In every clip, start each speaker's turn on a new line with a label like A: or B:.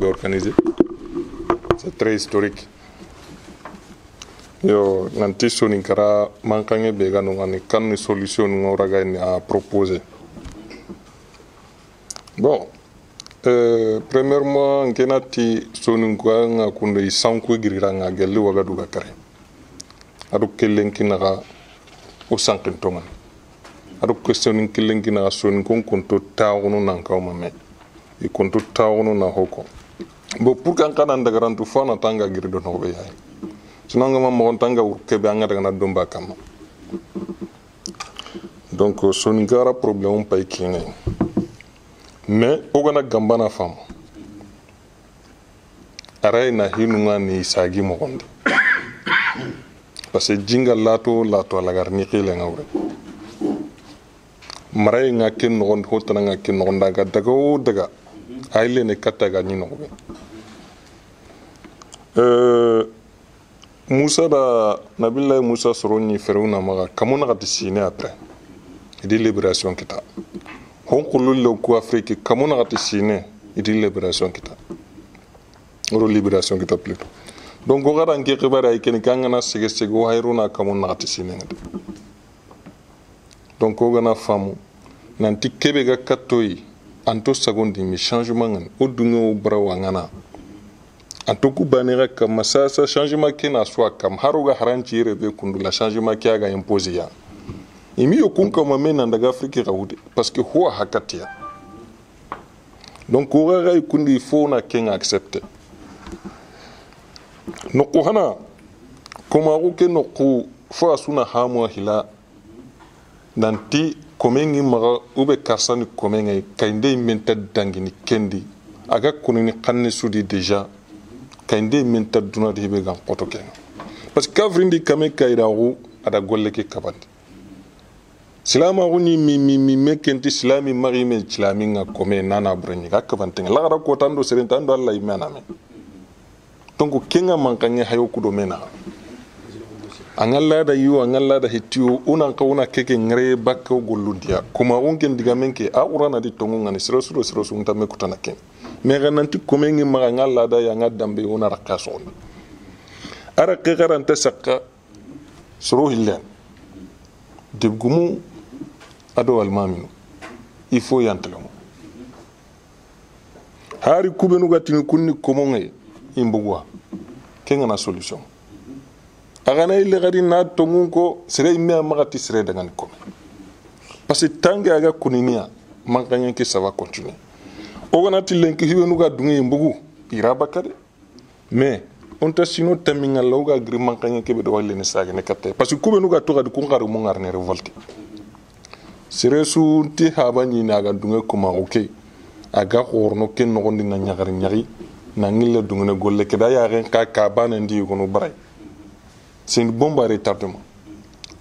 A: Organisé. C'est très historique. Yo, nanti soninkara mankange bega nungani kan ni solution ngoraga ni a proposer. Bon, premièrement, ngenati soninkwa nga kunde isanku girira nga gelu waga duga kare. Adu kelenki naga o sankintonga. Adu questioning kelenki naga soninkon konto taunu nanka mame. I konto taunu na hoko. Bon, pour qu'un canard de grand enfant n'attende guérir de nos veilles. Sinon, on va entendre que bien de domba kama. Donc, son gara problème pas équilibré. Mais, on a gambana femme. Aray na hinunga ni sagi mokonde. Parce que jinga lato la garni kile ngawre. Maray nga ken non hotana nga ken non daga daga. Aile ne kataga ni no. Moussa da Nabillahi Moussa Soroni Ferouna Maga, Kamona Gatisine après. Il dit libération kita. Honkulul le coup Afrique, Kamona Gatisine, il dit libération kita. Ou libération kita plutôt. Donc, on regarde en Kekibara et Kenikangana Segesego Hairuna Kamona Gatisine. Donc, on a femme, Nanti Kebega Katoi, Anto Sagondi, mi changement, Odungo Brawangana. Antoku banera comme ça changement qui n'a soit comme haruga haranchi rebe kundu la changement qui a imposé ya. Imi yokun comme men en Afrique rawude parce que huwa hakatia. Donc oura kundi il faut na ken accepter. Noko hana komaru ke noko fo asuna hamwa hila nanti komengi mara ube karsani komengi kainde imenta dangini kendi aga kunini kanne sudi déjà kainde minta duna de be gan poto ken parce que kavrindi kame kairaru ada golle ke kabandi silama runi mi mekenti islami mari me islami nga kome nana brani ga kabante la gara ko tando serentando Allah imana me tongo kenga mankanye hayo kudo mena angalla da yu angalla da hitiyo unan ka una keke ngre bakko gollundia kuma wonken diga menke a urana di tongo ngani siro unta me kutana ken mais rananti komengi maga ngalla da ya ngadambe una rakason ara ke garanta sakka suru hillan debgumu ado almaminu il faut yantalo hari kubenu gatini kunni komonge imbugwa kenga na solution agana ile gari na tongun ko sere imme magati sere dangan ko parce que tangue aga kuninia mankanya ke ça va continuer ogana tilenki hiwenu ga dungi mbugu iraba kade mais on ta sino taminga lawga gri mankanya ke be do wale ne saga ne katte parce que kubenu ga to ga ku ngaru mo ngar ne revolte sere su ti habani na ga dunga kuma okay aga horno ken no gondi na nyagar nyari na ngilla dunga golle ke da ya ren ka bana ndi ko no baray c'est une bombe à retardement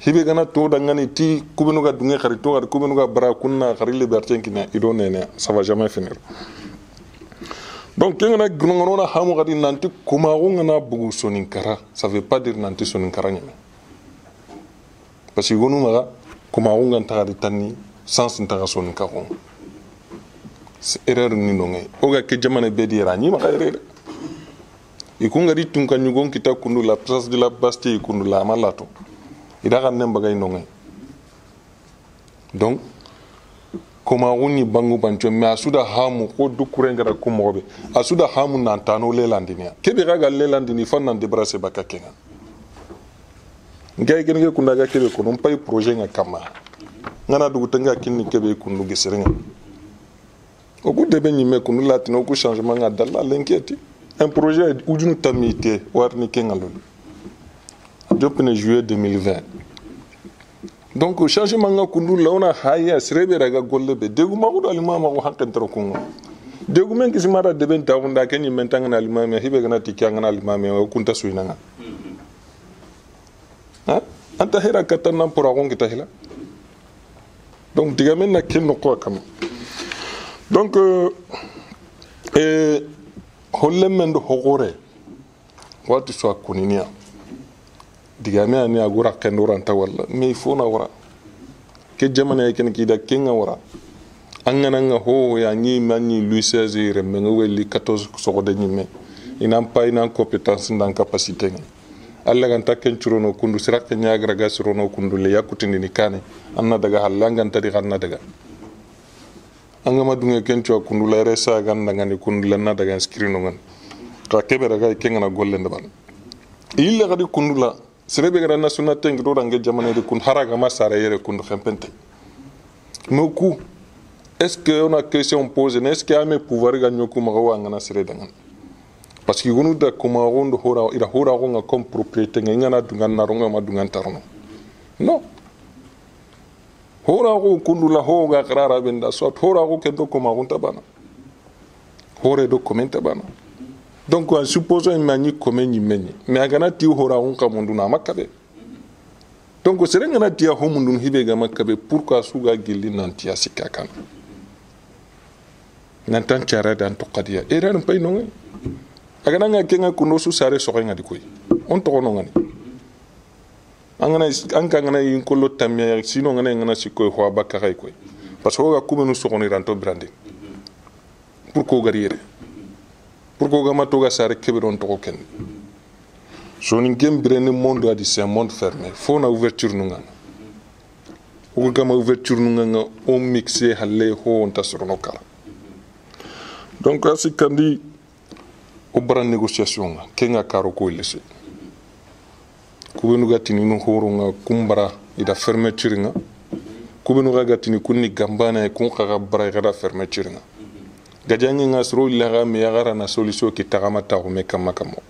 A: hibe gana to dangani ti kubenu ga dunga khari to ga kubenu ga bara kunna khari liberté kina idone ça va jamais finir donc ngana gnongona hamu gadi nanti kuma ngana bugu soninkara ça veut pas dire nanti soninkara nyame parce que gonu maga kuma nganta gadi tanni sans ntara soninkara c'est erreur ni nongay oga ke jamane be di rani ma erreur ikunga di tunka nyugon kita kundu la place de la Bastille kundu la malato ida kan nem bagay nongay donc koma woni bangu bancho me asuda hamu ko du kurengara ko mobe asuda hamu nantano lelandinia kebe raga lelandini fannan de brasser bakakenga ngay gene kunda ga kebe ko non pay projet nga kama ngana dugu tanga kinni kebe kundu geserenga o ku debe nyime kundu latino ku changement nga dalla l'inquiétude un projet où nous tamité warni kengalol depuis juillet 2020 donc le changement nga kundu launa haya srebe raga golle be degu magudo alimama ko hankantero kungo degu men kisimara deben tawunda kenyi mentanga na alimama hibe gana tikanga na alimama o kunta suinanga ha anta hera katana pour agon kitahila donc digamen na kenno ko kam donc hollemendo hogore wati so kuninia digame ani agura kenduranta walla mais il faut na wara ke jamana ken ki da kenga wara angana nga ho ya ni mani Louis XVI remenga weli 14 so de nyime ina pa ina compétence ndan capacité nga alla gan takken churono kundu sirak nyaagra ga surono kundu le yakutini ni kane anna daga halangan tadi ganna daga angama dunga ken cho kundu la resa ganda ngani kundu la na daga screen ngan ka kebe daga kenga na golle ndaban illa gadi kundu la serebe ga na sunna teng do range jamane de kun haraga masara yere kundu khempente no ku est-ce que on a question posée est-ce qu'il y a mes pouvoirs gagner kuma wa ngana sere dangan parce que gonu da kuma rondo hora ira hora ronga comme propriété ngana dungan na ronga ma dungan tarno non hora ko kundula hoga qarara benda so hora ko kendo kuma gonta bana hore do commenta bana donc en supposant mani comme ni meni mais agana ti hora on ka mundu na makabe donc serenga na ti ho mundu hibe ga makabe pourquoi suga gilli nanti asika kan nantan cara dan to qadiya eran pay no agana nga kenga kuno su sare so nga dikoy on to no ngani angana anka ngana yin kollo tamya sino ngana ngana sikoy ho bakka kay koy parce que ga kumenu so ngoni ranto branding pour ko garire pour ko gama to ga sare kebe don to ken so ni gem brene monde adi c'est un monde fermé faut na ouverture no ngana o gama ouverture no ngana o mixer halle ho on tasro no kala donc asi kandi o bara négociation kenga karo ko lese kubenu gatini no horonga kumbara ida fermeture nga kubenu gatini kunni gambana kun khaga bara gada fermeture nga gajangi nga sro ilaga me yagara na solution ki tagama taw me kama kamo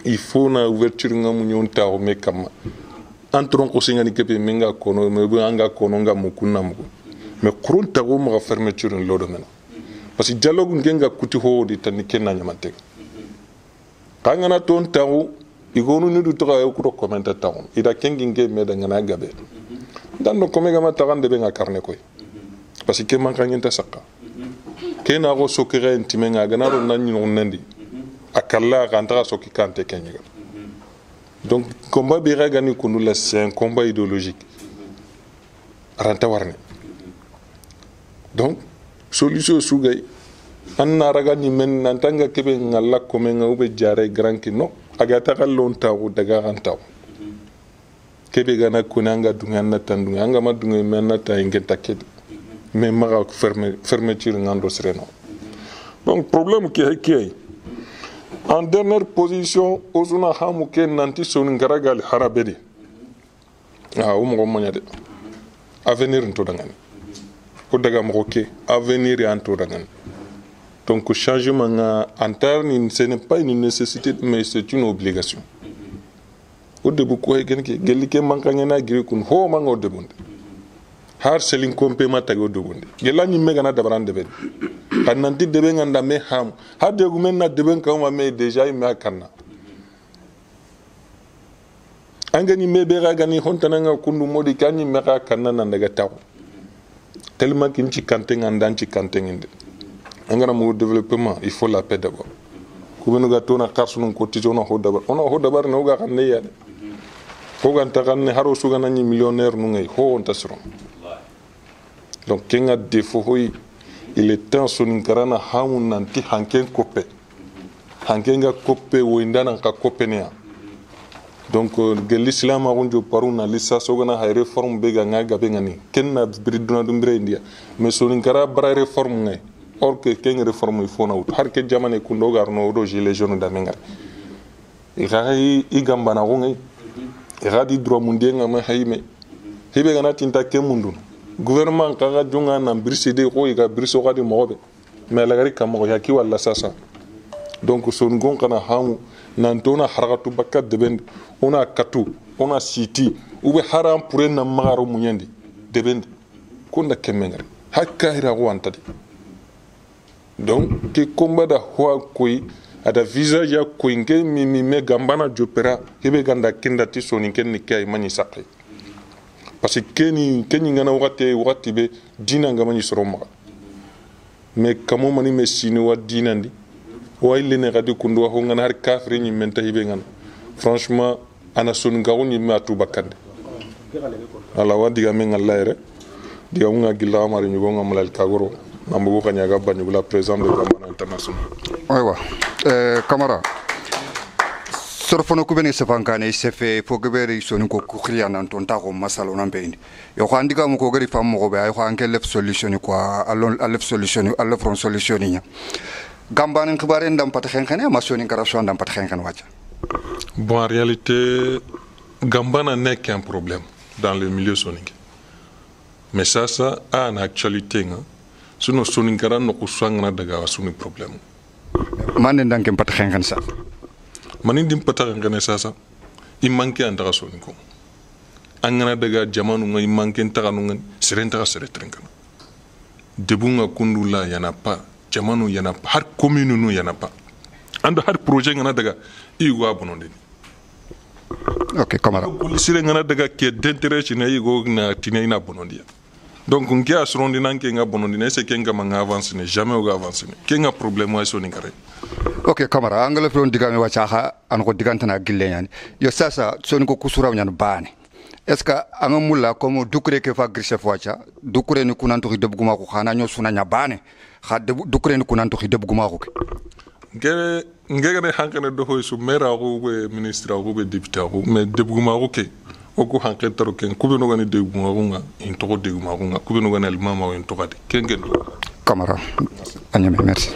A: il faut na ouverture nga mu nyon taw me kama antron ko singa ni kepe menga kono me bu anga kono nga mu kunna mu mais kurun taw mo fermeture lo do mena parce que dialogue ngenga kuti ho di tan kenna nyamate kangana ton taw igonu ni du toka ko to commenter taw ida kengi nge me da ngana gabe dan no komega ma tagande be nga karne koy parce que man kangenta sakka kena go sokere ntimenga ganaro nanni no nandi akalla gantara soki kante kenyiga donc combat bi ragani kunu la c'est un combat idéologique ranta warne donc solution sugay anna ragani men nantanga kebe ngalla komen ube jare granki no agata kallon tawu daga rantaw kebe gana kunanga dungana tandunga anga madunga menna ta ingenta kedi mais maga fermeture ngando sereno donc problème qui est en dernière position ozuna hamuke nanti sonu ngaragal harabedi o mo monya de avenir nto dangani ko daga mo ke avenir anto dangani donc changement interne ce n'est pas une nécessité mais c'est une obligation au début ko gen ke gelike mankanya na giri kun ho mango debunde har selin kompe mata go debunde gelani mega na dabaran debe kananti debe nganda me ham har de gumen na debe kama me déjà me kanna angani me be ga gani hontana nga kundu modi kanyi me ga kanna nan daga taw tellement kinci kante nganda ci kante nginde angana mo développement il faut la paix d'abord kubenu ga tona karsunu ko tijono ho dabar ona ho dabar no ga kanne yade ko ganta kanne haro suga nani millionnaire nu ngay ho on tasro donc kenga défaut hoy il est temps sonin karana hamun nanti hanken koppe hankenga koppe wo indana ka kopenia donc de l'islam a ronjo paruna lissa sogana hay réforme be ga ngaga be ngani kenna briduna dum bre india mais sonin kara bara réforme ngay or que ken réforme il faut na wut har ke jamane ku ndogar no do gilet jaune da mengar i gamba na ngay di droit mondial ngama hayme hibe gana tinta ke mundun gouvernement kaga junga na briside ko iga briso gadi mobe mais la gari kam ko yaki wala sasa donc son gon kana hamu nantona harakatu bakkat deben ona katu ona siti ube haram pour na maro munyandi deben kunda kemengar hakka hira wantadi donc ke combat da hoa koi ada visage ya koinge mi me gambana jopera hebe ganda kindati soni ken ni kay mani sakay parce que keni ngana wakati be dina ngama ni soroma mais kamo mani me sini wa dinandi wa ile ne gadi kundu wa ngana har kafri ni menta hibe ngana franchement ana son ngawo ni matu bakande ala wadi ga men Allah re diga nga gilla mari nyugo nga malal kagoro nambugo kanya ga banyugula président de Gambana international.
B: Aywa Camara sorfono ko beni sefankane sefe fogaberi soni ko kukhriya nan ton ta ko masalo nan be yo ko andiga mo ko gari fam mo be ay ko anke lef solution ko alef solution alef ron solution nya Gambana khibare ndam pat xenxene ma soni karation ndam pat xenxen wacha.
A: Bon, en réalité, Gambana n'est qu'un problème dans le milieu sonique. Mais ça a une actualité. Sinon, Sonikara n'a pas de problème.
B: Mané n'ankem pas de ça.
A: Mané dim pas de ça. Il manque un drap sonico. Angana daga jamanu il manque un taranungan, serentara seretrenkan. Debunga kundula yana pas, jamanu yana pas, har commune nu yana pas. Ando har projet ngana daga iwa bonondeni.
B: Ok, Camara.
A: Sire ngana daga qui est d'intérêt chez igo na tina bonondia. Donc on a assurondi nan kenga bonondina c'est kenga manga avance ne jamais au avance ne. Kenga problème wa soni kare.
B: Ok, Camara, angala flon digame wacha an ko digantana gille yani. Yo sasa soni ko kusura nyan bane. Est-ce que anga mulla comme dukure ke fa grisef wacha dukure ni kunanto hidebuguma ko xana nyo suna nya bane. Xa dukure ni kunanto hidebuguma ko. Ngegane hankane do hoy su mera ko ministre ko be député ko mais debuguma ko ke o ko hanke taro ken ko be no gani debuguma ko nga in to debuguma ko nga ko be no gani al mama en to gade ken ken Camara anyame merci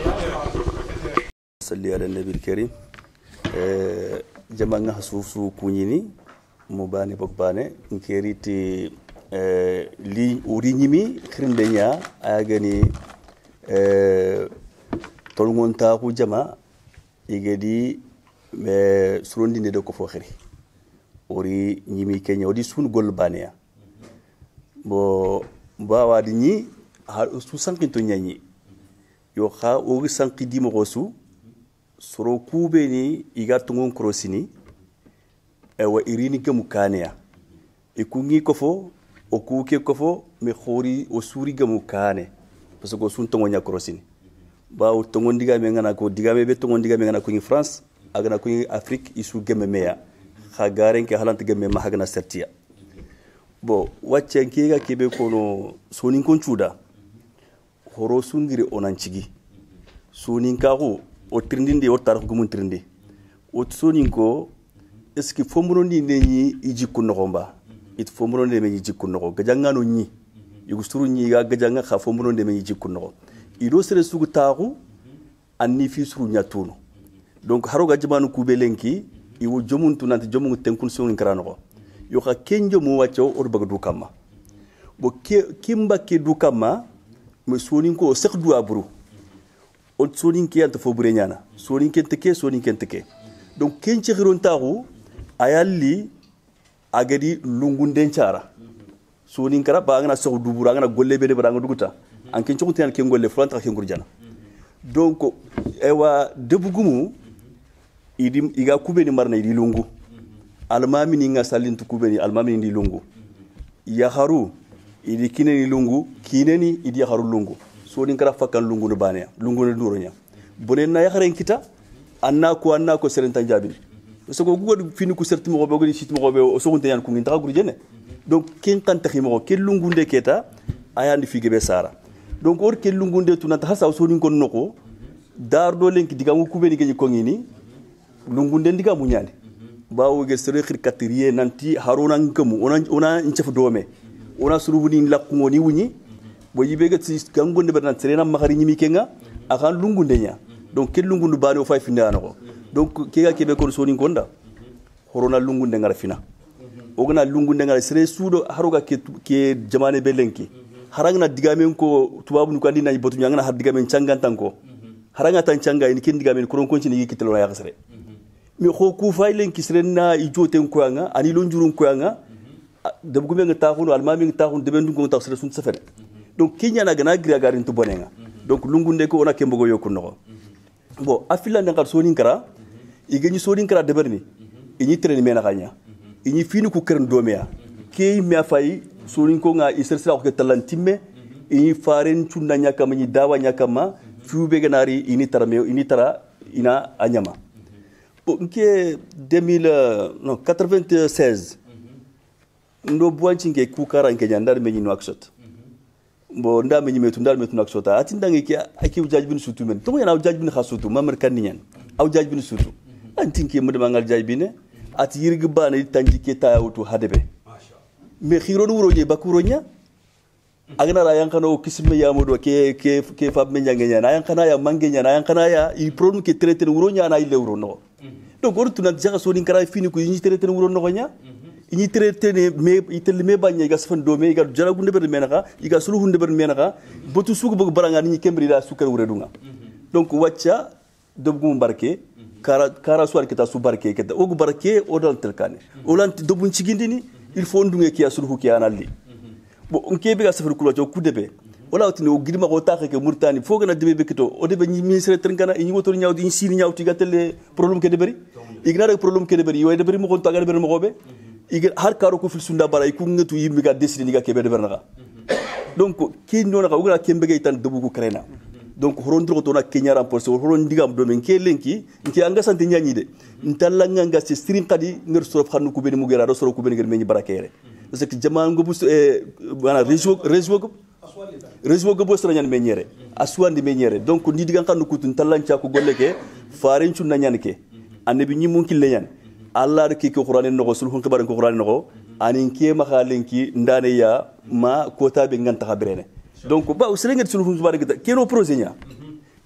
C: salli ala nabil karim jama nga sufu kunyini mo bane bok bane nkeriti li uri nyimi khirinde nya agani tolngonta ku jama igedi me surondi ne de ko fo xeri ori nyimi kenya odi sun gol bania bo bawa di ni ha su sankinto nyanyi yo kha o sanki di mo gosu soro kube ni igatungon krosini ewa irini ke mukania ikungi ko fo o kuke ko fo me khori o suri ga mukane parce que sun tongonya krosini ba o tongon diga me ngana ko diga me be tongon diga me ngana ko ni France agana ko ni Afrique isu gemme meya khagaren ke halante gemme ma hagana sertia bo wacce kiga kebe ko no sonin kon chuda horo sungire onancigi sonin ka ko o trindinde o tar ko mun trinde o sonin ko est-ce que fomuro ni ni iji kunno gomba it fomuro ne me iji kunno gajanga no ni yugo suru ni ga gajanga kha fomuro ne me iji kunno ido sere sugu taxu anni fi suru nyatuno donc haro ga jamanu kubelenki iwo jomuntu nanti jomu tenkun sunu krano yo xa kenjo mo waccio or baga du kama bo kimba ke du kama me sonin ko sekh du abru on sonin ki anta fo bure nyana sonin kenteke donc kenci xiron taxu ayalli agadi lungunden cara sonin kara ba ngana sekh du bura ngana golle be de bara duguta an ken chokuti an ken golle franta ken gurjana donc ewa debugumu idim iga kubeni marna idi lungu almami ni nga salintu kubeni almami ni lungu ya haru idi kineni lungu kineni idi ya haru lungu so din kara fakan lungu no bane lungu no duronya bonen na ya haren kita anna ko serenta jabi so ko gugo fini ku sertimo go go sitimo go so gonte yan ku ngi ta gurjene donc ken tan taximo ken lungu ndeketa ayandi figebe sara donc or ke lungunde tunata hasa usoni kon noko dar do lenki diga ngu kubeni ke ko ngini lungunde diga munyani bawo ge sere khir katriye nanti haruna ngamu ona nchef dome ona surubuni lakku ngoni wuni bo yibe ga ci gangonde bernan serena mahari nyimi kenga akan lungunde nya donc ke lungundu bani o fay finda nako donc ke ga kebe ko soni konda horona lungunde ngara fina ogana lungunde ngara sere sudo haroga ke jamane belenki haranga digamen ko tubabu ko andi na botu nyanga har digamen changantan ko haranga tan changa ni ken digamen ko ronkonci ni kitelo ya xere mi ko ku faylen kisrenna i joten ko nga ani lon jurun ko nga de bu nga taxunu almami nga taxun de ben dum ko tax sere sun safere donc kenya na gana gira garin to bonenga donc lungunde ko ona kembo yo kunno bo afila ngal sonin kara igeni sonin kara de berni ini treni mena kanya ini fini ku kern domea kay me fay sonin ko nga isersira ko talantime ini faren tunna nyaka ma ni dawa nyaka ma fiube ganari ini tara ina anyama bon nke 96 ndo buanchi nge ku kara nke nyandar me ni noaksot bo nda me nyimetu ndal metu nak sota ati ndangi ki aki ujaaj bin sutu men to yana ujaaj bin khasutu mamar kan nyen aw jaaj bin sutu antin ki mudama ngal jaaj bin ati yirgi bana tanji ke tayawtu hadebe me khiro no roje bakuronya agana ra yankano kisme ya modo ke fab men jange nyana yankana ya mange nyana yankana ya i problem ke traiter uronya na ile uro no donc on tuna jaga so din kara fini ko yi traiter uro no nya yi traiter ne me itel me banya ga sfan do me ga jara gunde ber menaka iga sulu hunde ber menaka botu sugu bog baranga ni kembri da sukar ure dunga donc wacca dobgum barke kara suar kita su barke kita ogu barke odal telkane olanti dobun cigindini il faut ndunge ki asulu ki analli bo onke be ga safar kulo to kudebe wala otine o gidima ko taxe ke murtani foga na debe bekito o debe ni ministre trenkana ni wotor nyawdi ni siri nyawti gatelle problème ke deberi ignare problème ke deberi yoy deberi mo ko tagal deberi mo gobe ig har karo ko fil sunda bara ku ngatu yimbi ga desidi ni ga ke be deber naka donc ki nona ka ugala kembe ga tan debu ko krena donc horondro to na kenya remporté horon digam do men ke lenki nti anga sante nyani de ntalla nga se string kadi ngir sorof xanu ko be mu gera do sorof ko be ngir meñi barakere parce que jama ngo bus wana réseau go bosra nyan meñere aswandi meñere donc ni digan xanu kutun tallanca ko golle ke farin cun na nyan ke annabi ñi mun kille nyan allah de ki ko qur'an no ko sulhun xibaran ko qur'an no ko anin ke ma xalenki ndane ya ma kota be nganta xabrene donc ba usrenga sulhun xibaran ke keno projet nya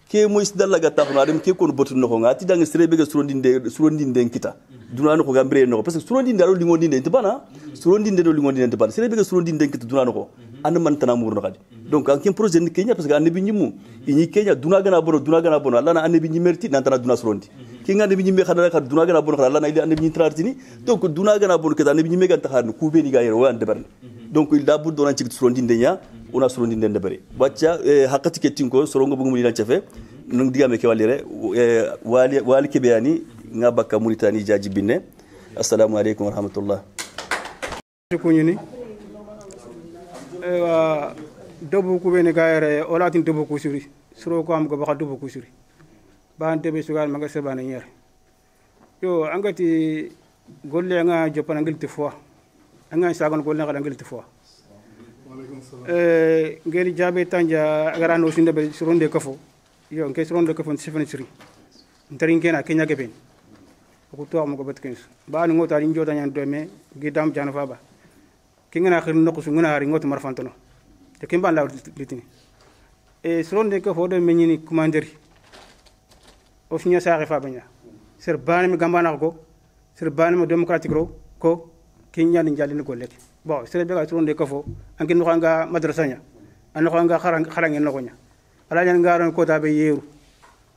C: ke moy dalla ga taxuna dem ke ko botu no ko ngati dang sere be ga surondinde kita dunano ko gambre no parce que surondinde ro lingondinde te bana surondinde do lingondinde te bana sere be ga surondinde kita dunano ko an man tana mur no kadi donc an ken projet ni kenya parce que annabi nyimu ini kenya duna gana bono alla na annabi nyimerti nan tana duna surondi ki nga annabi nyimme khadara khad duna gana bono alla na ile annabi nyitrartini donc duna gana bono keda annabi nyimme ga taxarni ku be ni ga yero wa debarni donc il da bur do nan ci surondinde nya ona surondinde ndebere wacca hakati ke tinko sorongo bugu mulina cefe nung digame ke walire wali ke bayani nga bakka Mauritanie jaji binne assalamu alaykum wa rahmatullah
D: ko ñini wa dobu ku bene gaere olatin dobu ku suri suro ko am go ba dobu ku suri ba ante be sugal maga sebana nyer yo angati golle nga jopana ngilti fo anga sagon golle nga ngilti fo ngeli jabe tanja garano sinde be suronde kafo yo nke suronde kafo sifani siri ntarin kena kenya geben ko to am ko betkins ba ni ngota ni jota nyan dome gidam jana faba kingana khir no ko ngana hari ngota marfantono te kimba law litini e suronde kafo do menyini commanderi o finya saare faba nya ser bani mi gambana ko ser bani mo democratique ro ko kenya ni jalini golle bon sere be ga suronde kafo ankin no nga madrasa nya an no nga kharangen no nya ala nyan ngaron ko tabe yeru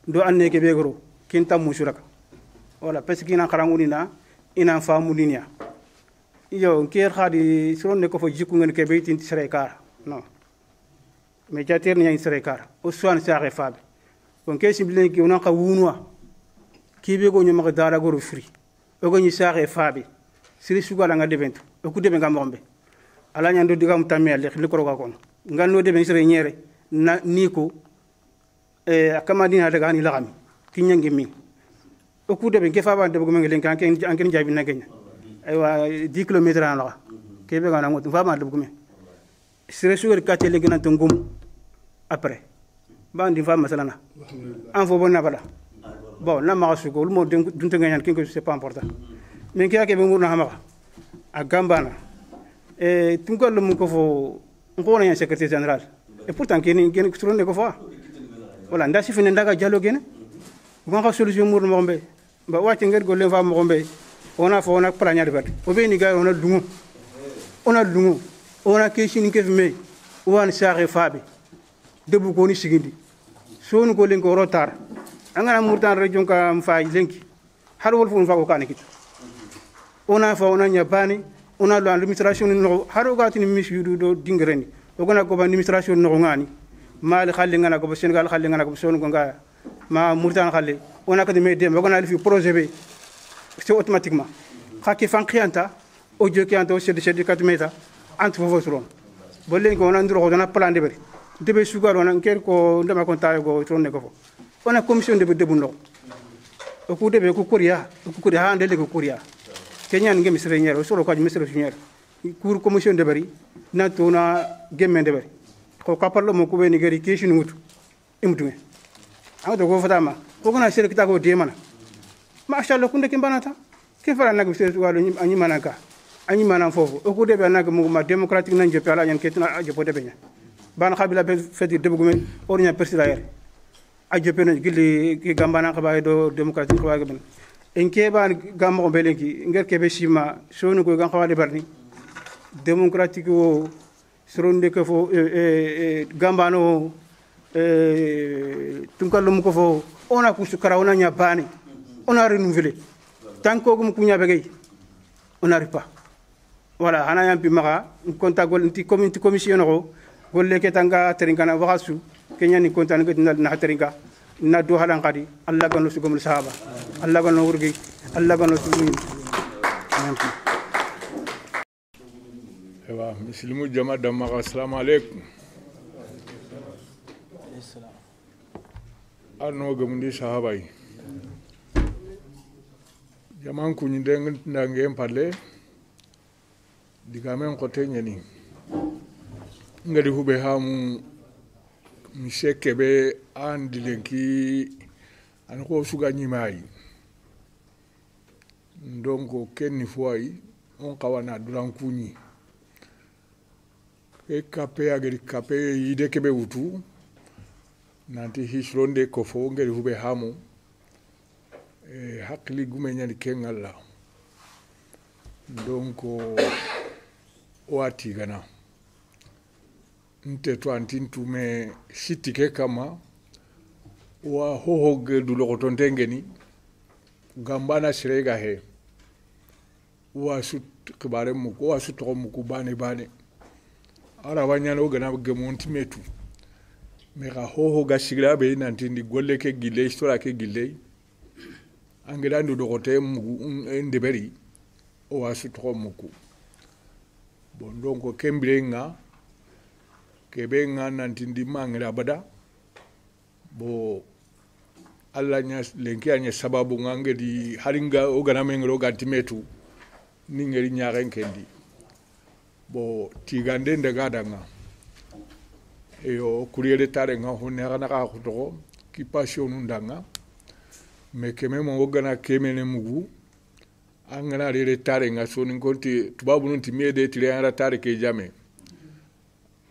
D: do anne ke be goro kin tam musuraka wala parce que ina kharanguni na ina famuni nya iyo nkier khadi suronde kafo jikku ngene ke be tin sere kar non mais jater nya sere kar o suan saare fabe kon ke simbilen ki ona ka wunwa ki be go nyama dara goro free o go ni saare fabe siri sugala nga debento o ku debe nga mombe ala nyando digam tamel li ko ko kon nganno debe sere nyere na niko akama dina daga ni lagami kinyangi mi o ku debe ke faba debe go ngelen kan ken jabi na genya aywa 10 km an la ke be ga na ngot faba debe go me sere sugar ka tele gena to ngum après bandi fama salana en fo bona bala bon na ma su ko mo dunta nganya ken ko c'est pas important mais ke ake be ngurna hamaka a gambana tunko lo mun ko fo ngona ya secrétaire général et pourtant ken suronde ko fo wala nda si fene ndaga jallo gene ko nga solution mur mo mbe ba wacce ngel go le fa mo mbe ona fo ona planya de berde o be ni ga ona dungu ona keshi ke me wan saare fabe debu ko ni sigindi sonu ko len ko rotar angana murtan region ka mfa lenki har wol fu fa ko kaniki ona fa ona nyabani ona lo administration no haro gatini misyu do dingreni o gona ko administration no ngani mal khalle ngana ko Sénégal khalle ngana ko sonu nga ma murtan khalle ona ka de me dem o gona fi projet be c'est automatiquement khaki fan khianta o joki anto c'est 4 mètres entre vos ron bolen ko ona ndro ko na plan de be sugar ona nker ko ndama ko tayo go tonne ko fo ona commission de debu no o ku de be ko koria hande le ko koria kenya ngem misre nyero solo ko misre nyero cour commission de bari na to na gemme de bari ko kapallo mo kube ni gari keshin mutu imtume an to go fata ma ko kana sir kita ko de mana masha Allah kunde kin banata kin fara nak sir walu anyi manaka anyi manan fofu o ko de be nak mo ma démocratique nan je pala yan ketina aje po de be ban khabila be feti de bugumen ornya persida yer aje pe no gilli ki gambana khaba do démocratique khaba ben en ke ban gammo belenki nger ke be shima sonu ko gan khawade barni démocratique o suronde ko fo gambano tunkalum ko fo ona ku sukara ona nya bani ona renouveler tant ko gum kunya begay on n'arrive pas voilà hana yampi maka konta gol nti commission ko golle ke tanga teringana wakasu kenya ni konta ngi na teringa na do halan qadi allah ganu su gumul sahaba allah ganu wurgi allah ganu su
E: ewa muslimu jama damma assalamu alaikum arno gamundi sahaba yi jaman ku ni deng ndangem parle digamen ko tenyani ngadi hube hamu mise kebe andi lenki an ko suga nyimai ndongo kenni fuai on kawana duran kunyi e kape agri kape ide kebe wutu nanti hisronde ko fo ngadi hube hamu hakli gumenyani kengalla ndongo wati gana nte to antintu me sitike kama wa hoho gedu lokoto ndengeni gambana sirega he wa sut kibare muko wa sut ko muko bane ara wanyano gana gemonti metu me ga hoho ga sigra be nantindi golle ke gille histoire ke gille angela ndo dokote muko ndeberi o wa sut ko muko bon donc kembrenga kebenga nantindi mangira bada bo alla nya lenki anya sababu ngange di haringa ogana mengro gantimetu ningeri nyaaren kendi bo tigande ndaga nga eyo kuriere tare nga honne kana ka khutoko ki passion ndanga me keme mo ogana kemene mugu angana rere tare nga soni ngonti tubabu nunti mede tire ara tare ke jame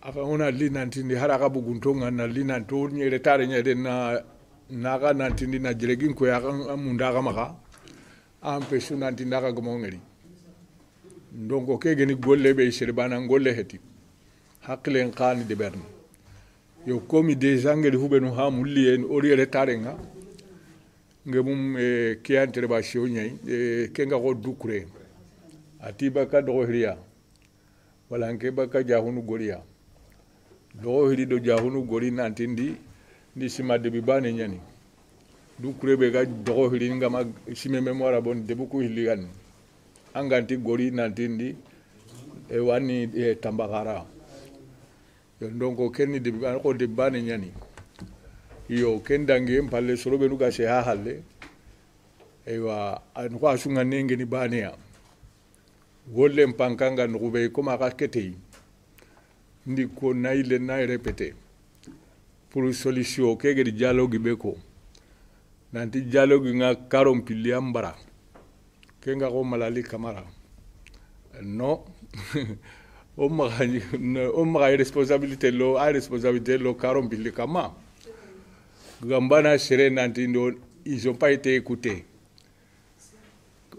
E: aka ona linantindi haraka buguntonga na linanto nyere tare nyede na naga nantindi na jiregin ko ya munda ga maka ampe sunanti naga gomongeri ndongo ke geni golle be shirbana golle heti haklen qani de berni yo komi de jangeli hubenu ha mulli en oriere tare nga ngemum ke intervention nyai ke nga ko dukure atiba ka do hiriya wala nke baka jahunu goriya do hiri do jahunu gori nantindi ni sima de bibane nyani dukure be ga do hiri ngama sime memoire bon de buku hiligan anganti gori nantindi e wani tambagara yo ndongo kenni de bibane ko de bane nyani yo kendange mpalle sorobe nuga se ha halle ewa an ko asunga nenge ni bania wolle mpankanga nube ko ma kakete ndi ko nayle nay répéter pour solution kege di dialogue beko nanti dialogue nga karom pili ambara kenga ko malali kamara no o ma responsabilité lo karom pili kama gambana sere nanti ndo ils ont pas été écoutés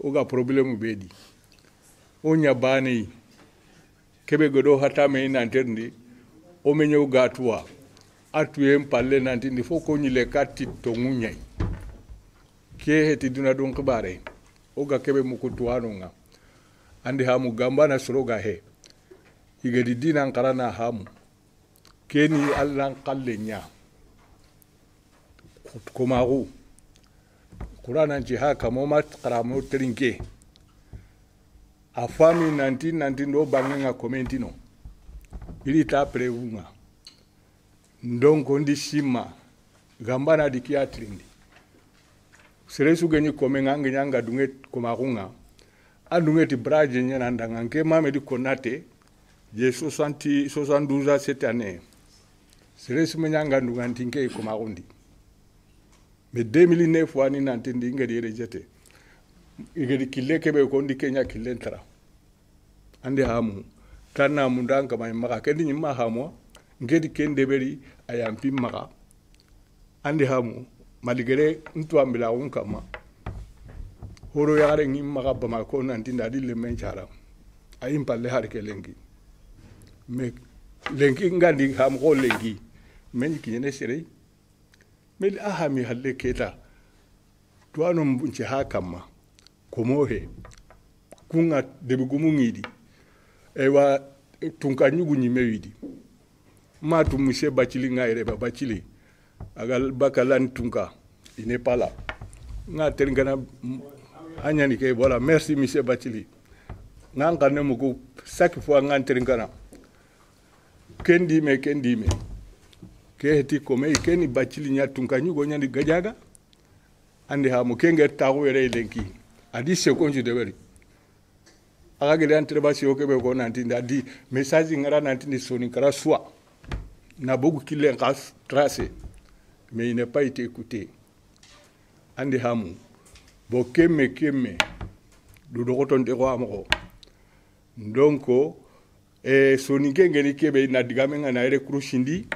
E: oga problème bedi onya bani kebe godo hata me nantendi o menyo gatua atuem palle nanti foko nyile katti to ngunyai ke heti duna don kbare oga kebe mukutuano nga andi hamu gambana soroga he igedi dinan karana hamu keni allan kallenya komaru kurana jiha kamomat karamo trinke afami nanti ndo bangenga komentino ili ta prevunga ndongo ndi shima gambana dikia trindi seresu genyi komenga nganyanga dunget komarunga andungeti braje nyana ndanga nke mame di konate je 72 cette année sere sumenya ngandu ngantinke ko magundi mais 2009 wani nantindi ngadi rejeté igedi kille kebe ko ndi Kenya kille tara ande hamu tanna mundanga may maka kendi nyima hamo ngedi kende beri ayampi maka ande hamu maligere ntu ambila on kama horo yare ngi maka bama ko nantinda di le men chara ayim palle har ke lengi me lengi ngandi ham ko lengi men ki ne sere mel ahami halle keta tuano mbunche hakama komohe kunga debugumu ngidi ewa tunka nyugu nyimewidi matu muse bachili ngaire ba bachili agal bakalan tunka il n'est pas là nga terngana anyani ke voilà merci monsieur bachili nga ngane mugo chaque fois nga terngana kendi me ke heti kome keni bachili nya tunka nyugo nyandi gajaga andi ha mo kenge tawo ere lenki adi sekonji de weri aga gele antrebasi okebe ko nanti adi message ngara nanti ni soni kara soit na bogu kille ngas tracé mais il n'est pas été écouté andi hamu bo kemme du do ton de ko amoko donc soni ngeni kebe na digame ngana ere krushindi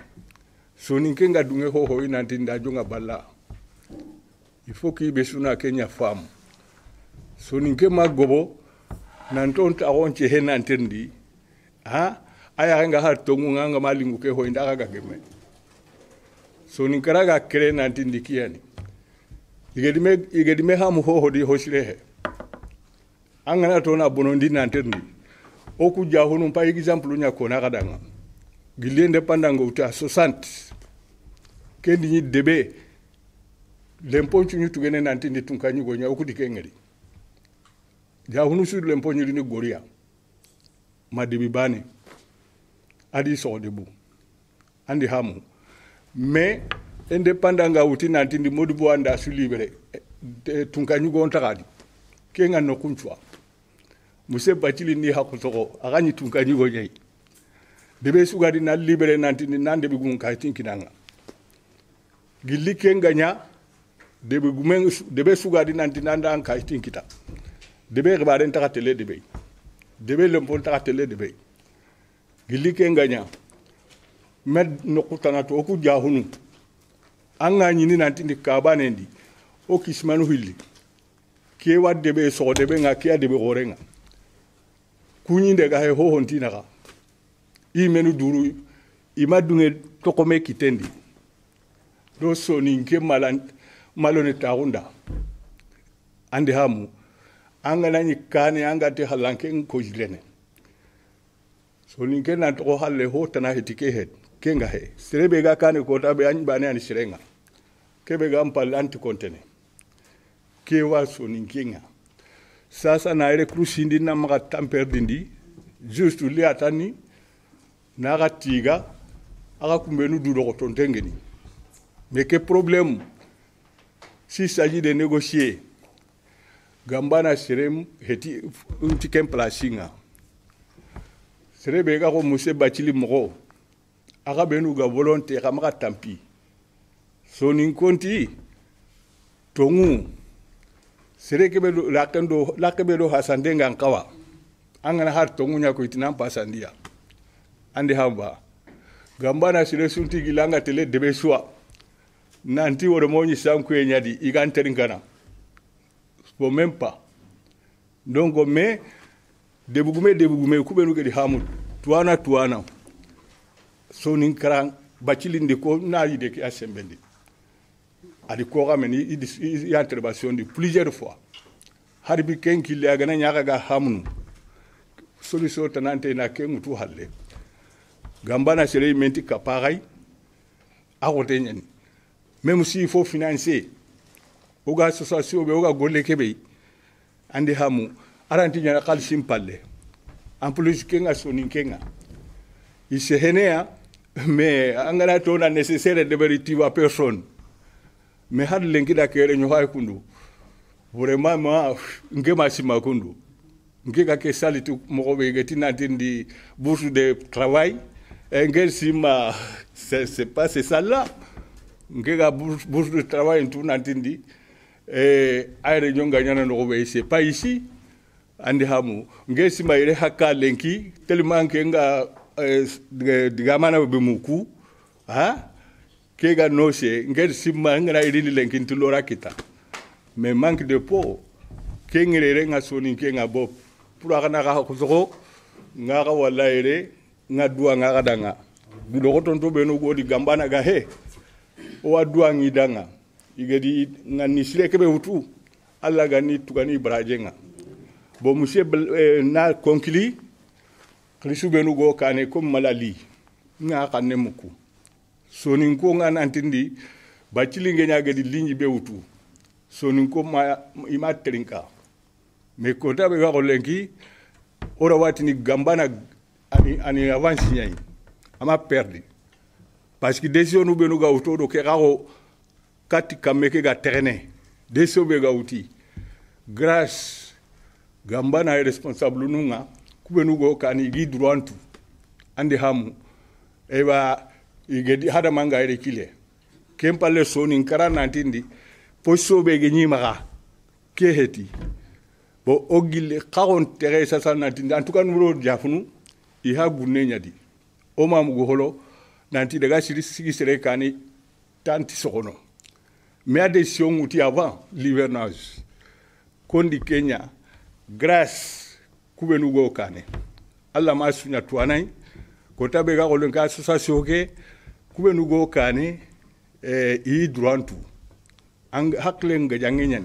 E: soni kenga dunge ho nanti ndajonga balla il faut qu'il be suna Kenya femme soni kema gobo nanton ta onche henantendi ha aya nga har tongu nga malingu ke ho indaga gageme soni karaga kere nantindi kiyani igedime hamu ho di hosirehe angana tona bonondi nantendi oku jahunu pa example nya kona kadanga gilende pandango uta 60 kendi ni debe lemponchu ni tugene nantindi tunkanyi gonya oku dikengeri jahunu sur lemponyu ni goria madibi bani adi so debu andi hamu mais indépendant ga wuti nantindi modibo anda su libéré tunkanyi gon takadi kenga no kunchwa muse bachili ni hakutoko aganyi tunkanyi go nyai debe sugadi na libéré nantindi nande bi gun kaytin kinanga gilli kenganya debe gumen debe sugadi nantindi nanda an kaytin kita debe gbaren takatele debe lempon takatele debe gilli kenganya med no kutana to ku jahunu anga nyini nantindi kabanendi o kismanu hilli ke wadde be so de be nga ke ade be gorenga kunyinde ga he ho hontina ga imenu duru imadunge to ko me kitendi do so ninke malone taunda ande hamu anga nani kane anga te halanke ko jilene so ninke na to halle ho tana hetike het kenga he serebe ga kane ko tabe an bane an sirenga kebe ga mpal anti kontene ke wa so ninkinga sasa na ere krusindi na maka tamper dindi juste li atani na gatiga aga kumbenu du do to tengeni mais que problème s'il s'agit de négocier gambana serem heti unti kem placinga serebe ga ko muse bachili mo aga benu ga volonté ga maka tampi so nin konti tongu sere kebe lakendo do hasandenga nkawa angana har tongu nya ko itinam pasandia andi hamba gambana sire sunti gilanga tele debe suwa nanti woro moni sanku nyadi iganteringa pour même pas donc mais debugume kubenu gedi hamul tuana so nin kran bachilindi ko na yide ki asembendi adi ko rameni i intervention de plusieurs fois harbi kenki le agana nyaga ga hamnu solution tanante na kengu tu halle gambana sere menti kaparay agote nyani même si il faut financer oga association be oga golle kebe andi hamu aranti nyana khalsim palle en plus kenga sonin kenga ise henea mais angana tona nécessaire de vérifier personne mais had lenki da kere nyo hay kundu vraiment ma ngema sima kundu ngeka ke salitu mo be geti na tindi bourse de travail ngel sima c'est pas c'est ça là ngega bourse de travail tout nantindi ayre nyonga nyana no be c'est pas ici andi hamu ngel sima ire hakka lenki tellement que nga digamana be muku ha kega noche ngel sima ngara iri lenki ntulora kita mais manque de peau kengere nga soni kenga bop pour akana ka ko nga wala ire nga dua nga danga do tonto be no godi gambana ga he o dua ngi danga igedi nga ni sile kebe wutu alla ga ni tugani brajenga bo monsieur na konkili krisu be no go kane comme malali nga kanne muku soni ko nga nantindi bacili ngenya ga di ligne be wutu soni ko ma ima trinka mais ko tabe ga ko lenki ora watini gambana ani avance nyai ama perdu parce que décision nous benu ga auto do ke garo kati kameke ga terrain décision be ga outi grâce gambana est responsable nunga kubenu go kani gi droitu andi hamu eba igedi hada manga ere kile kempalle soni karana ntindi poso be ge nyima ke heti bo ogile karon tere sasa ntindi en tout cas nous jafunu i ha gunne nyadi o mamu go holo nanti daga sigi sere kani tanti sokono mais a décision outi avant l'hivernage kondi Kenya grâce kubenu go kane alla ma sunya tuanai ko tabe ga golon ka association ke kubenu go kane i droitu ang haklen ga jangenya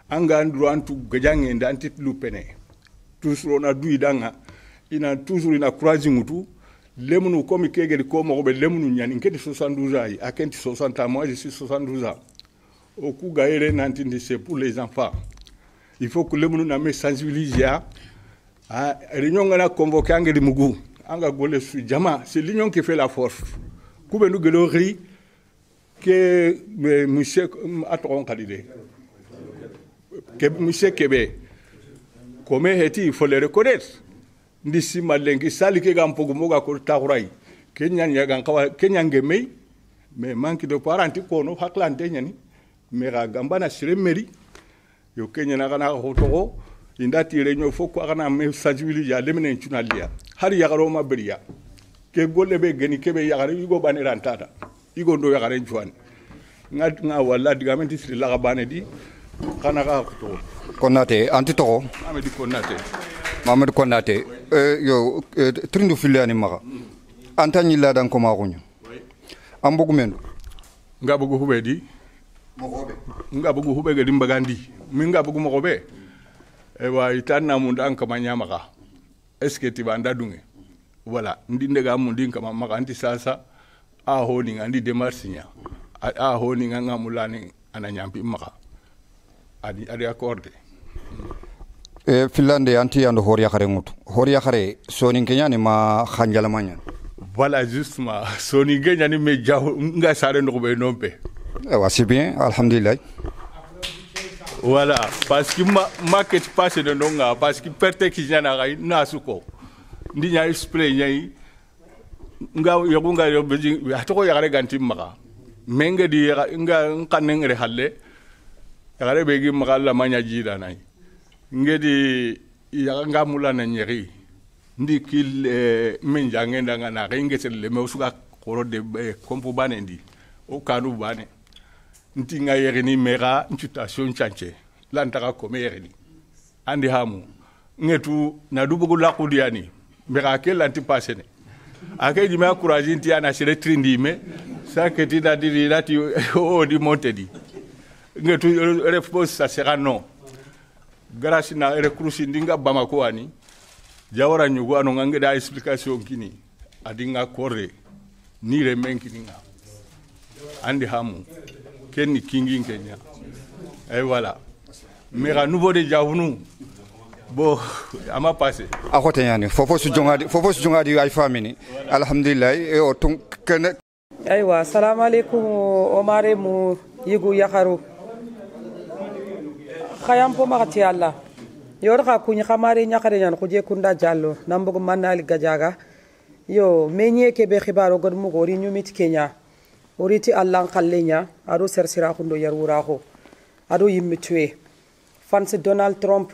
E: anga droitu ga jangen danti lupene toujours on a dui danga ina toujours ina croising utu lemunu komi kegeri ko mo be lemunu nyani ngeti 72 ans a kenti 60 ans moi je suis 72 ans au coup gaire nantindi c'est pour les enfants il faut que lemunu na me sensibiliser a réunion ngana convoquer ngedi mugu anga gole su jama c'est l'union qui fait la force kube nu gelo ri que monsieur atron kadide que monsieur Kebe comme heti il faut le reconnaître ndisi malengi sali ke gampogo moga ko tagurai kenya nyaga kawa kenya ngeme mais manque de parenti ko no haklante nyani mais ga gambana sire meri yo kenya na kana hotogo indati reño foko kana me sajwili ya lemene tunalia har ya garo mabriya ke golle be geni kebe ya garo igo bane rantata igo ndo ya garo juan nga wala digamenti sire la bane di kana ga to
B: Konate anti to
E: amedi konate
B: Mamadou Konate yo trindu filiani maga antani la dan ko magunyo ambugu men
E: nga bugu hubedi
B: mogobe
E: nga bugu hubege dimbagandi mi nga bugu mogobe e wa itanna mun dan kama nyamaga est-ce que tu banda dunge voilà ndinde ga mun din kama maga anti sasa a honi ngandi demarsinya a honi nga mulani ananyampi maga adi accordé
B: Finlande anti ando horiya khare ngutu horiya khare soni kenya ni ma khanjala manya
E: voilà justement soni kenya ni me jaw nga sare ndo be nompe
B: wa c'est bien alhamdulillah
E: voilà parce que market passe de nonga parce que perte ki nyana ga nasuko ndi nya explain nyai nga yogunga yo beji atoko ya gare ganti maka menga di nga kanengre halle ya gare begi maka la manya jida nai ngedi ya nga mulana nyeri ndi kil menja ngenda ngana ngesele me usuka koro de kompo banendi o kanu bane nti nga yeri ni mera ntutation chanche lantaka ko meri ni andi hamu ngetu na dubugo la kudiani mera ke lanti pasene ake di ma courage nti ana sire trindi me saketi da di lati o di montedi ngetu réponse ça sera non grâce na recrusi ndinga Bamako ani jawara nyugo ano ngange da explication kini adinga kore ni re menki ninga andi hamu kenni kingi Kenya et voilà mais à nouveau de jawunu bo ama passé
B: akote yani fofo su jongadi ay famini alhamdulillah e o ton ken
F: aywa assalamu alaykum omare mu yigu yakharu khayam po magati Allah yor ka kunya khamare nyakare nyan kuje kunda jallo nambugo manali gajaga yo menye ke be khibaro god mu gori nyumit kenya oriti allan khallenya ado sersira khundo yarwura ko ado yimmitwe fans Donald Trump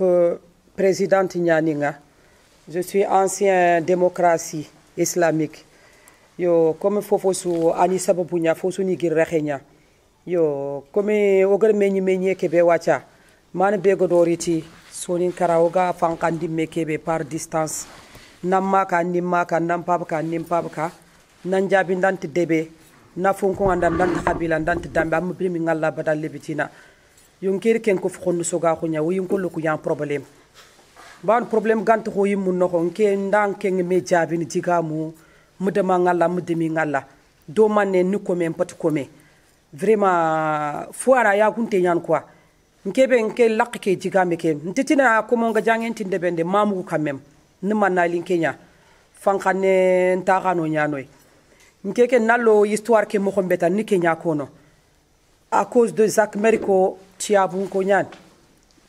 F: président nyaninga. Je suis ancien démocratie islamique yo comme fofo su ani sababu nya fosu ni gir rexenya yo comme ogar menye ke be wacha man be godoriti sonin karaoga fankandi mekebe par distance namma ka nimma ka nampab ka nimpab ka nan jabi ndant debe na fonko andam ndant kabila ndant dambe am primi ngalla badal lebitina yonkir ken ko fkhonu soga khunya wi ko lu ku yan problème ban problème gant ko yim no ko nke ndan ken me jabi ni jigamu mudama ngalla mudemi ngalla do manne ni ko men pat ko me vraiment foara ya gunte nyan quoi nkebe nke lakke jigame ke ntitina ko mo nga jangenti ndebende mamu quand même ni manna linkenya fankane ntaxano ñanoy nkeke nallo histoire ke mo xombeta ni kenya kono à cause de Zach Meriko tiabun ko ñan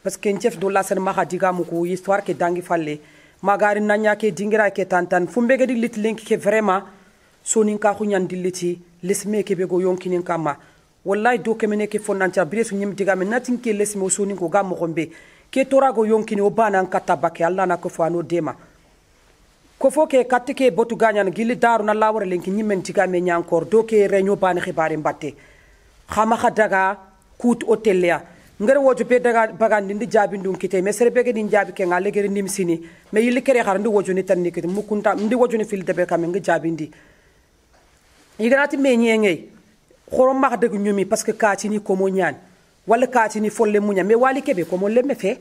F: parce que chef de la sen maxa digamu ko histoire ke dangi falle magari nanya ke dingira ke tantan fumbege di lit link ke vraiment sonin ka xunyan diliti lesme ke be go yonkinin kama wallahi do kemene ke fonantia biresu nyim digame natin ke lesme sonin ko gam xombe ke torago yonkini o bana kata bakke alla na ko fano dema ko foke katike botu ganyan gili daru na lawre lenki nyimen digame nyankor do ke reño bana xibare mbatte xama xadaga kut hotelia ngere wojo be daga bagandi ndi jabi ndum kite me serbe ke din jabi ke ngale gere nimsini me yili kere xar ndi wojo ni tan nikite mukunta ndi wojo ni fil debe kam nga jabi ndi yiganati me nyenge xorom max deug ñumi parce que kaati ni ko mo ñaan wala kaati ni folle munya me wali kebe ko mo lemme fe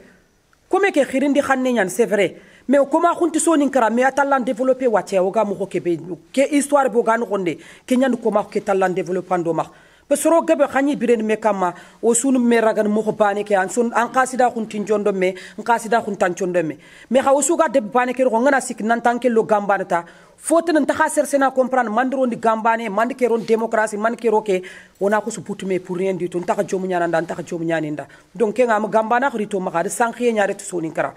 F: comme ke khirindi xanne ñaan c'est vrai mais comment xunti sonin kara mais atallan développer watte o ga mo ko kebe ke histoire bo gan gonde ke ñand ko ma ke tallan développer ndo max parce que rogabe xani biren me kama o sunu me ragan mo ko bane ke an sun an qasida xunti njondo me an qasida xuntan njondo me mais xa o suga de bane ke ro ngana sik nan tanke lo gambanata foten ta khaser sena comprendre mandro ndi gambane mand ke ron démocratie man ke roke ona ko su putume pour rien du tout ta jomu nyana ndan ta jomu nyaninda donc ke ngam gambana rito ma khade sankhie nyaare to sonin kara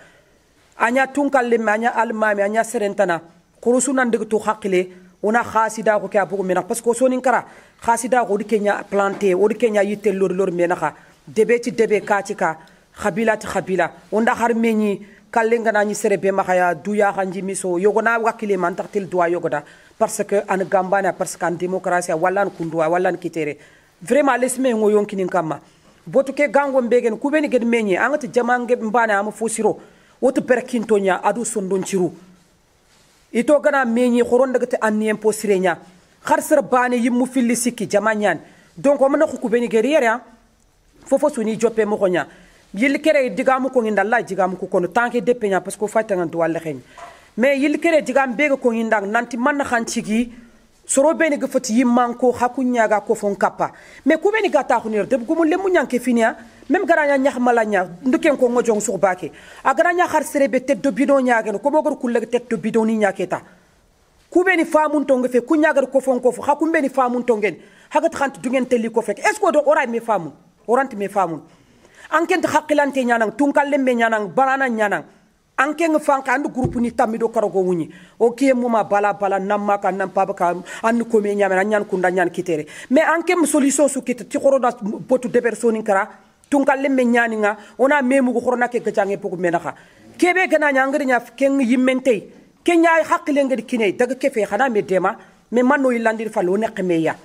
F: anya tunkal le manya almami anya serentana kurusu nan de to khakile ona khasida ko ke abugo mena parce que sonin kara khasida ko di kenya planté o di kenya yitel lor mena kha debe ci debe katika khabila ti khabila onda har meñi kallenga nani serebe makaya duya khanji miso yogona wakile man taktil duwa yogoda parce que an gambana parce qu'en démocratie wala kundwa wala kitere vraiment lesme ngo yonkinin kama botu ke gango mbegen kubeni ged meñi angati jamange mbana am fosiro wotu berkintonya adu sondon ciru ito gana meñi khoron daga te annien posirenya khar ser bane yimu filli sikki jamanyan donc o mana kubeni geriere fofo suni joppe mo khonya yil kere digamu ko nginda la digamu ko kono tanke depenya parce que fatanga do wala xegn mais yil kere digam bega ko nginda nanti man xantigi soro beni ga fati yimman ko hakunya ga ko fon kappa mais ku beni gata ko nir deb gumu lemu nyanke finia même garanya nyax malanya nduken ko ngojong surbake a garanya xar serebe tête de bidon nyaage ko bogor kulle tête de bidon ni nyaketa ku beni famun to ngefe ku nyagar ko fon ko fu hakum beni famun to ngen hagat xant du ngen teli ko fek est ce que do oray me famun orante me famun anken haqqilante nyanang tunkalle me nyanang banana nyanang anken fanka and groupe ni tamido karogo wuni o kiye muma bala namma ka nam paba ka an ko me nyamena nyan kunda nyan kitere mais anken solution su kit ti khoroda botu de personne kara tunkalle me nyaninga ona memu ko khorona ke gajange poku menaxa kebe gana nyangri nya ken yimente kenya haqqile ngadi kine daga kefe xana me dema mais manno yilandir falo neqmeya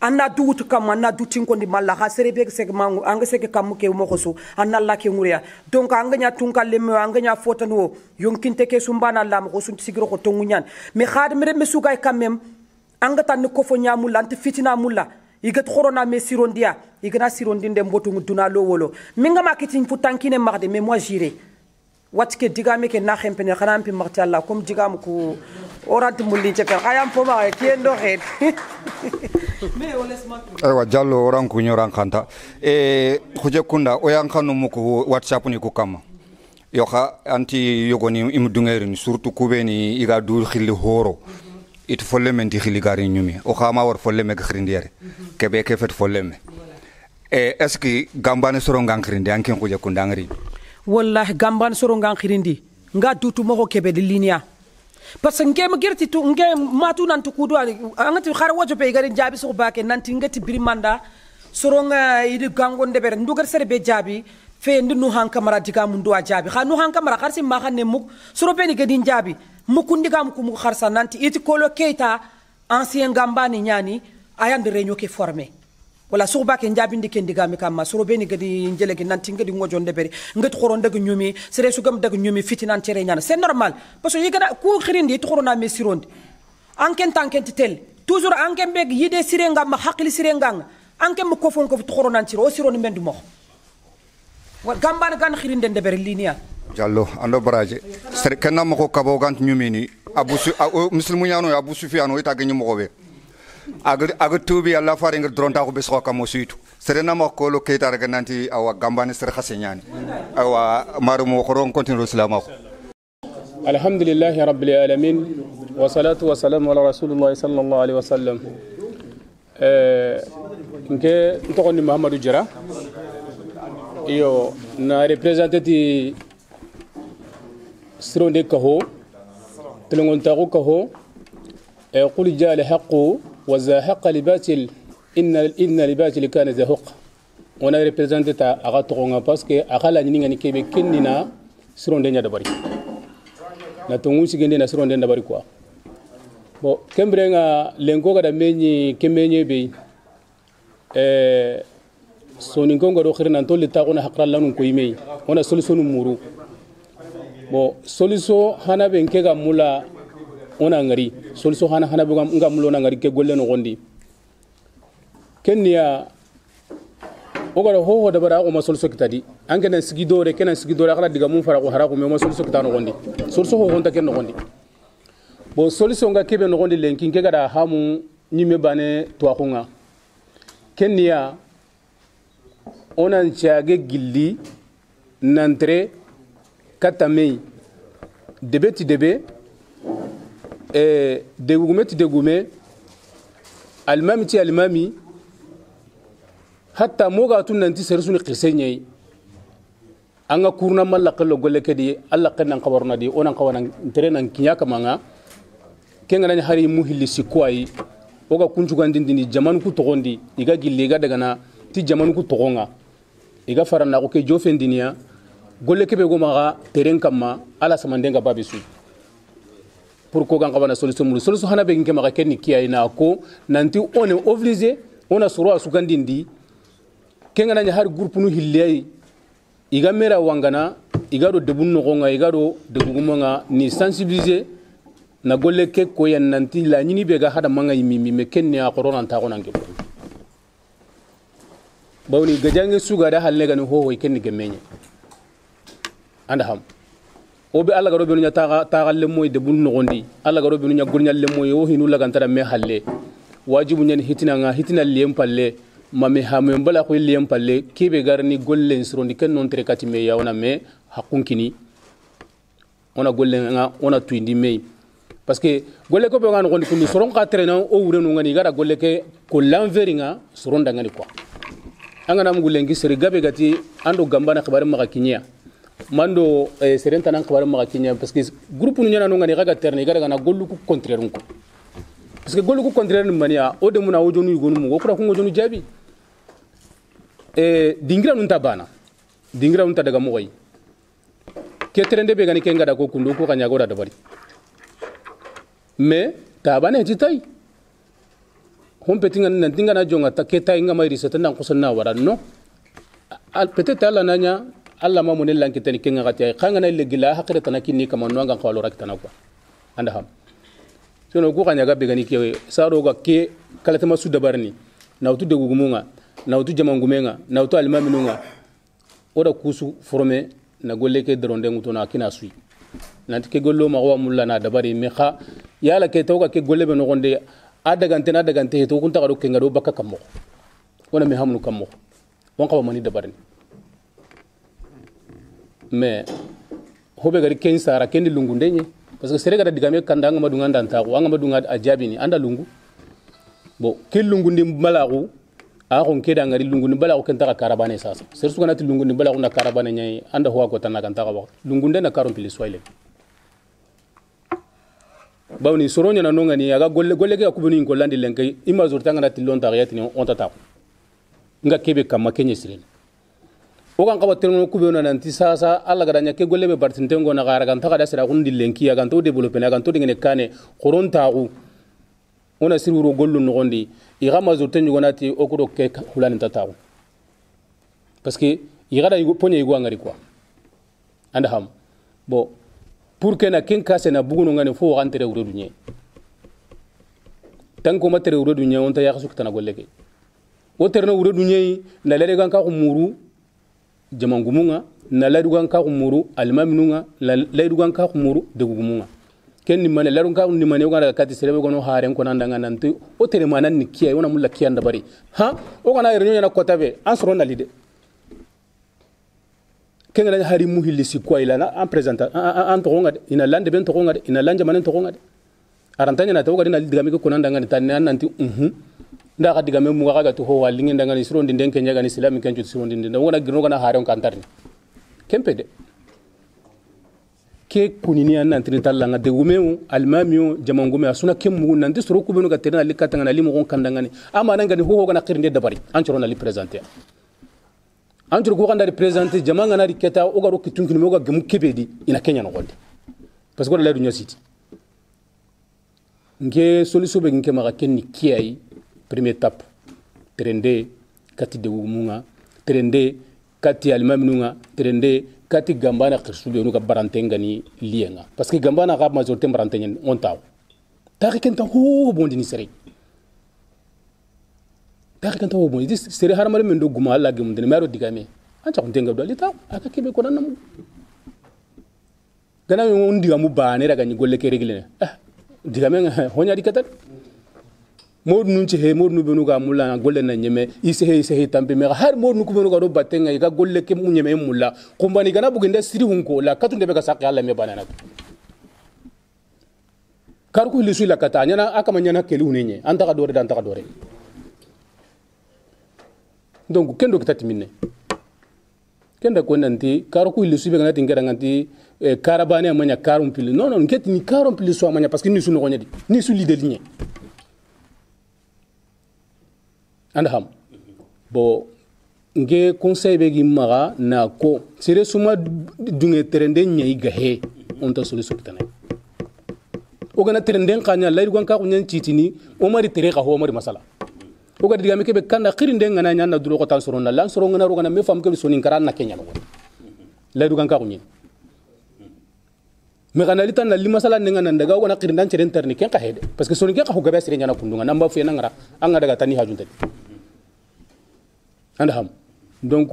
F: anna duutu kam anna duutin ko ndi malla ha serebe seg mangu anga seg kam ke mo xosu anna la ke nguriya donc anga nya tunkal le me anga nya fotano yonkinte ke sumbana la mo xosu sigiro ko tongu nyan mais khad mere me sugay quand même anga tan ko fo nyamu lant fitina mulla igat khorona me sirondia igana sirondinde mbotu duna lo wolo minga maketin fu tankine marde mais moi j'irai watke digame ke na xempene xana mpi marti Allah comme digam ko orante mulli ci fer ayam fo ma ki endo xet mais on laisse moi
B: aywa jallo oran ku ñoran khanta khuje kunda o yan khanu mu ko whatsapp ni ko kam yo kha anti yogoni im dungerin surtout kubeni iga dur khili horo it folle men di khili gari ñumi o kha ma war folle me khrindiere kebe ke fet folle me est ce que gambane soro ngankrindi anken khuje kunda ngari
F: wallahi gamban soro ngan khirindi nga dutu moko kebe de linia parce que ngem gerti tu ngem matu nan tu kudu angati khara wajo pe gari jabi so bake nanti ngati birimanda soronga idi gango ndeber ndugar sere be jabi fe ndu han kamara diga mundu jabi khanu han kamara kharsi ma khanne muk soro be ni gadin jabi mukundi gam ku mu kharsa nanti iti kolo keita ancien gambani nyani ayande reño ke formé wala so bake njabi ndike ndigami kamma soro be ni gadi njelegi nanti ngadi ngojo ndeberi ngati khoron dag ñumi sere su gam dag ñumi fitinan tere nyana c'est normal parce que yigada ku khirindi to khorona me sirondi anken tanken tel toujours anken beg yide sire ngam hakli sire ngam anken mo kofon ko to khoronan ciro o sironi mendu mo wa gambana gan khirinde ndeberi linia
B: Jallo ando baraje sere kenna mako kabo gant ñumini muslimu ñano abu sufyan o ita ganyi mo be aga tubi alla fare ngal dronta ko be so kamo suitu sere na mako lo keita daga nanti awa gambane sere khasenyani awa maru mo khoron continue islam ko
G: alhamdulillah rabbil alamin wa salatu wa salam ala rasulillah sallallahu alaihi wasallam nke to ni muhammadu jara iyo na representative سروني كهو تلون تاغو كهو قل جاء الحق وزاهق لباطل إن لباطل كان زهق وانا ريبريزنت تا اغاتغونغا باسكو اغالا ني غاني كيبي كينينا سروني نيا دباري na tongu sigende na sronde ndabari kwa bo kembrenga lengo ga da menyi kemenye be soni ngonga do khirna to lita ko na hakra lanu ko yimei ona solution muru bo solution hana ben ke ga mula ona ngari solution hana be ga mulo na ngari ke golle no gondi kenya o gara ho da bara o ma solution kitadi angena sigidore kenan sigidore kala diga mun fara ko hara ko me ma solution kitano gondi solution ho honta ken no gondi bo solution ga kebe no gondi lenkin ke ga da hamu nyime bane to akunga kenya onan chage gilli nantre katamei debeti debe degumeti degume almami ti almami hatta moga tun nanti sersuni qisenyai anga kurna mallaqalo golle kedi alla qannan qabarna di onan qawana entrenan kinya kamanga kenga nani hari muhilli sikwai oga kunjugandindini jamanu ku togondi iga gilli ga daga na ti jamanu ku togonga iga farana ko ke jofendinia golle kebe go maga teren kamma ala samandenga babisu pour ko gan qabana solution hana be nge maga kenni kiya ina ko nanti on est obligé on a soro asugandindi kenga nanya har groupe nu hillai iga mera wangana iga do debun no gonga iga do debugumonga ni sensibiliser na golle ke ko yan nanti la nyini be ga hada manga yimi me kenni a corona ta ko nange ko bawni gajange suga da halle ga ni ho kenni gemenye anda ham obe alla garo be nya ta le moy debun no gondi alla garo be nya gurnya le moy o hinu la gantara me halle wajibu nyen hitina liyem palle mame hamu mbala ko liyem palle kibe garni golle nsrondi ken non tere kati me yawana me hakunkini ona golle nga ona tuindi me parce que golle ko be ngana gondi kunni soron ka tere na o wure no ngani gara golle ke ko lanveringa soronda ngani kwa angana mugulle ngi seri gabe gati ando gamba na khabar maka kinya mando serenta nan khabar maka kinya parce que groupe nu nyana no ngani gaga terne gara na gollu ku contraire ko parce que gollu ku contraire ni mania o de muna o jonu yugonu mu ko ko jonu jabi dingira nun tabana dingira nun daga moy ke trende be gani ke ngada ko kundu ko kanya goda dabari mais tabana ti tay hon petinga nan tinga na jonga ta ke tay ngama ri setana ko sanna wara no al peut-être alla nanya alla ma munel lanki tan ke ngati khanga na le gila hakrata na kinni kama no nga ko lo rakta na ko anda ham sono ko kanya ga be gani ke saro ga ke kala tama su dabarni nawtu de gugumunga nawtu jamangumenga nawtu almaminunga oda kusu forme na golle ke dronde ngutona kina sui nanti ke gollo ma wa mulla na dabari me kha yala ke tawga ke golle be no gonde adagante to kunta gado ke ngado bakka kammo wona me hamnu kammo won qawa mani dabarni mais hobe gari ken sara ken lungu ndenye parce que sere gada digame kandanga madunga ndanta ko anga madunga ajabini anda lungu bo ke lungu ndim malagu a ko keda ngari lungu ni bala ko kenta ka karabane sasa sersu kana ti lungu ni bala ko na karabane nyai anda ho ko tan kan ta ka lungu ndena karon pili soile bawni soronya na nonga ni aga golle ke akubuni ko landi lenke ima zurtanga na tilon tariyati ni on tata nga kebe kam makenye sirin o kan kawa terno kubena nanti sasa alla gadanya ke golle be bartintengo na gara kan taka sira kundi lenki aga to develop na kan to dingene kane qoron tagu ona siruro gollu no gondi iga mazurten yugonati okudo ke hulani tatagu parce que igada yugo ponye yugo ngari quoi anda ham bo pour que na ken kase na buguno ngane fo gantere wuro dunye tanko matere wuro dunye on ta yaksu kitana golle ke o terno wuro dunye na lere gan ka kumuru jamangumunga na ladu gan ka kumuru almaminunga la ladu gan ka kumuru degumunga ken ni mane ladu ka ni mane ngana kati serebe gono haren ko nanda nganantu o tere manan ni kiya wona mulla kiya ndabari ha o kana renyo na kotabe ansoro na lide ken ngana hari muhilli sikwa ila na en présenta en togonga ina lande ben togonga ina lanje manen togonga arantanya na togonga na digame ko nanda ngani tan nanti nda ka digame mu ga to ho walingi ndanga ni sirondi den kenya ga ni islami kenju sirondi den wona gino kana haren kantarni kempede ke kunini an nanti tallanga de gumeu almamiyo jamangume asuna kemmu nanti soro kubenu ga terna likata ngana limo gon kandanga ni ama nanga ni ho ga na qirinde dabari an choro na li présenter antur ko kanda representer jamanga na riketa o garo kitunki mo ga gemu kebedi ina Kenya no gonde parce que la dunya city nge solution be nge maka kenni kiyai première étape trende kati de wumunga trende kati almaminunga trende kati gambana khirsude no ga barantenga ni lienga parce que gambana ga majorité barantenga on taw ta kenta ho bondi ni sere ta kenta ho bondi sere harmare men do guma alla ge mun de mero digame an ta kuntenga do lita aka kebe ko nan gana mi on digamu baane daga ni golle ke regle digame honya dikata mod nun ci he mod nu benu ga mulla golle na nyeme ise he tambe me har mod nu ko benu ga do batenga ga golle ke mu nyeme mulla kumbani gana buginde siri hunko la katunde be ga sakya alla me banana kar ku lisu la katanya na aka manyana kelu nenye anta ka dore dan ta ka dore donc kendo kitati minne kenda ko nanti kar ku lisu be ga tingera nganti karabane amanya karum pili non ngeti ni karum pili so amanya parce que ni su no nyadi ni su leader ligne andaham bo nge conseil be gi maga na ko sere suma dunge terende nyai gahe on ta solution kitane o gana terende kanya lay gon ka kunyan titini o mari tere ka ho mari masala o ga diga me ke be kanda khirinde ngana nya na duro ko tan soron lan soron ngana ro gana me fam ke sonin karan na Kenya no lay gon ka kunyin me kana litan na lima sala ngana daga o gana khirindan ceren terni ken ka hede parce que sonin ke ka ho gabe sere nya na kundunga namba fu na ngara anga daga tani hajunte andaham donc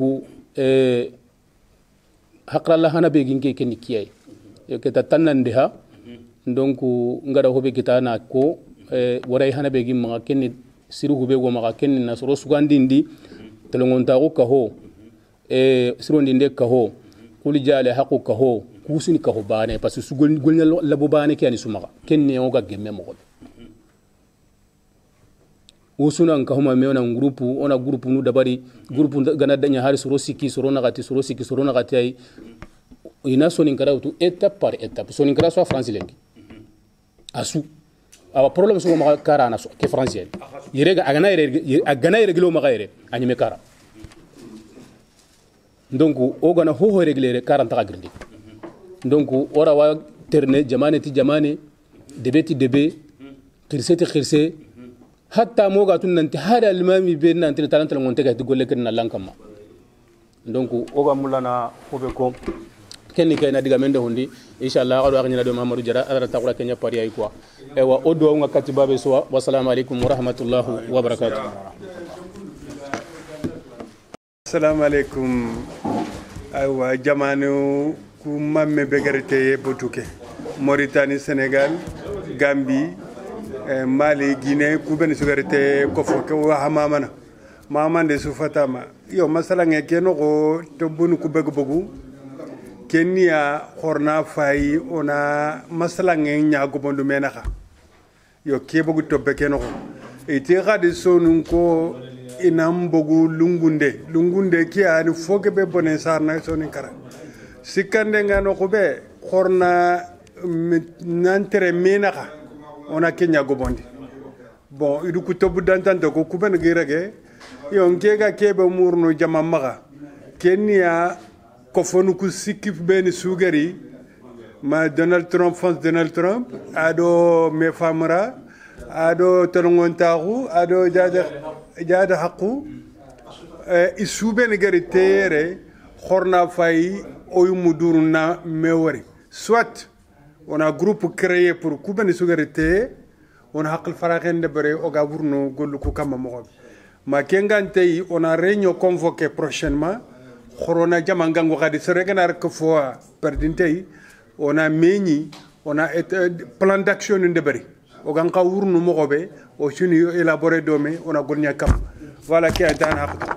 G: hakra la hana be ginke ken kiyai ke ta tanande ha donc ngara hobe kitana ko waray hana be gimma ken siru hube go maka ken na soro sugandindi telongon ta ko ho sirondi de ka ho kuli jale haqu ka ho kusini ka ho bane parce que sugol golnya labo bane ken sumaka ken ne o ga gemme mo usuna nka homa meona groupe ona groupe nu dabari groupe gana danya hari soro siki soro nagati ay ina sonin kara utu étape par étape sonin kara so français lengi asu awa problème so ma kara na so ke français yirega agana yere gilo ma gaire anyime kara donc o gana ho régler 40 ta grindi donc ora wa terne jamane ti jamane debeti debe khirse hatta mo ga tun nanti hada almami be nanti talanta ngonte ga golle ken na lankama donc o ga mulana hobe ko kenni kayna diga mende hondi inshallah gado agni do mamadou jara ala taqura kenya pari ay quoi e wa odo nga katibabe so wa assalamu alaikum wa rahmatullahi wa barakatuh
H: assalamu alaikum aywa jamanu ku mamme begarite botuke Mauritanie Sénégal Gambie Mali Guinée kubeni sugarite kofo ke wa hamamana mamande sufatama yo masala ngeke no go to bunu kubegu bogu kenya horna fay ona masala ngenya go bondu menaha yo ke bogu to beke no e ti gadi sonun ko inam bogu lungunde ki ani foge be bonen sarna sonin kara sikande ngano ko be horna nantere menaha on a Kenya gobondi bon idu ku tobu dantante ko kuben girage yo ngega kebe murno jama maga Kenya ko fonu ku sikif ben sugari ma Donald Trump France Donald Trump ado me famra ado tolongontaru ado jada haqu isuben gari tere khorna fay oy mudurna mewari soit on a groupe créé pour kuben sugarité on a haqal faragen de bare oga burno golluko kama mo ma kengante on a réunion convoquée prochainement corona jamangango gadi sereganar que fois perdinte on a meni on a plan d'action de bari oga ka wurnu mo gobe o suni élaborer dome on a golnya kam voilà qui a dan haqal